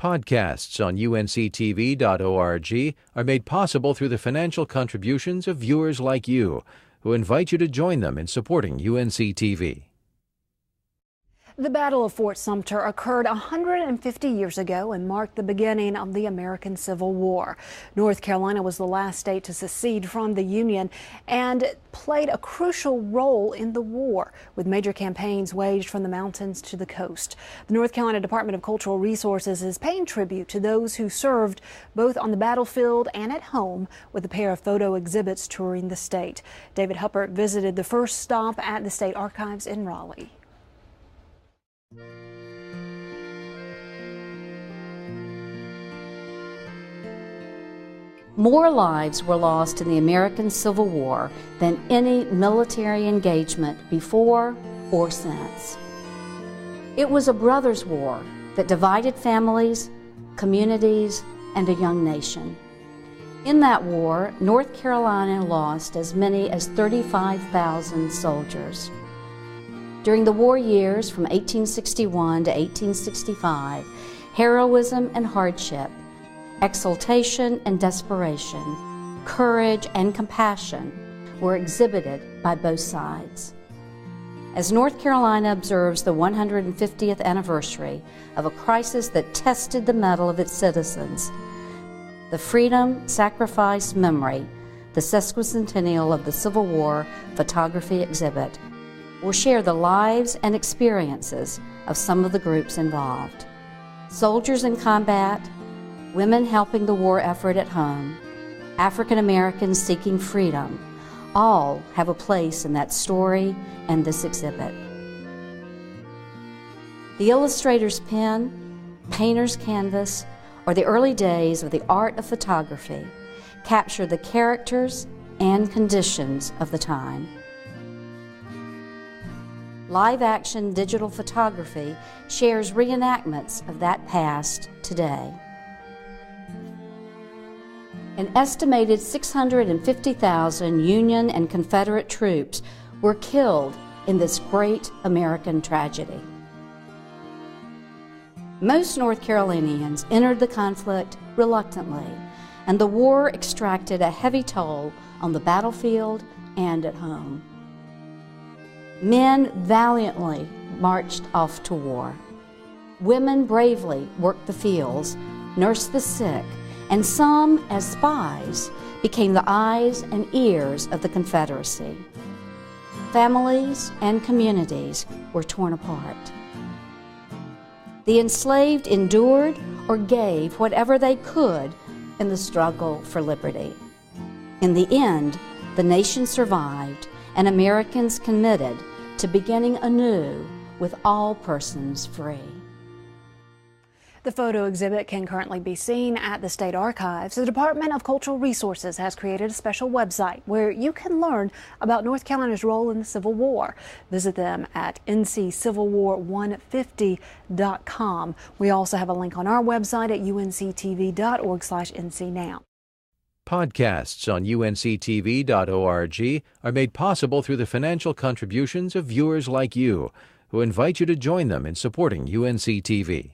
Podcasts on UNC-TV.org are made possible through the financial contributions of viewers like you, who invite you to join them in supporting UNC-TV. The Battle of Fort Sumter occurred 150 years ago and marked the beginning of the American Civil War. North Carolina was the last state to secede from the Union and played a crucial role in the war, with major campaigns waged from the mountains to the coast. The North Carolina Department of Cultural Resources is paying tribute to those who served both on the battlefield and at home, with a pair of photo exhibits touring the state. David Huppert visited the first stop at the State Archives in Raleigh. More lives were lost in the American Civil War than any military engagement before or since. It was a brothers' war that divided families, communities, and a young nation. In that war, North Carolina lost as many as 35,000 soldiers. During the war years from 1861 to 1865, heroism and hardship, exultation and desperation, courage and compassion were exhibited by both sides. As North Carolina observes the 150th anniversary of a crisis that tested the mettle of its citizens, the Freedom, Sacrifice, Memory, the sesquicentennial of the Civil War photography exhibit, will share the lives and experiences of some of the groups involved. Soldiers in combat, women helping the war effort at home, African Americans seeking freedom, all have a place in that story and this exhibit. The illustrator's pen, painter's canvas, or the early days of the art of photography capture the characters and conditions of the time. Live-action digital photography shares reenactments of that past today. An estimated 650,000 Union and Confederate troops were killed in this great American tragedy. Most North Carolinians entered the conflict reluctantly, and the war extracted a heavy toll on the battlefield and at home. Men valiantly marched off to war. Women bravely worked the fields, nursed the sick, and some, as spies, became the eyes and ears of the Confederacy. Families and communities were torn apart. The enslaved endured or gave whatever they could in the struggle for liberty. In the end, the nation survived, and Americans committed to beginning anew with all persons free. The photo exhibit can currently be seen at the State Archives. The Department of Cultural Resources has created a special website where you can learn about North Carolina's role in the Civil War. Visit them at nccivilwar150.com. We also have a link on our website at unctv.org/ncnow. Podcasts on UNC-TV.org are made possible through the financial contributions of viewers like you, who invite you to join them in supporting UNC-TV.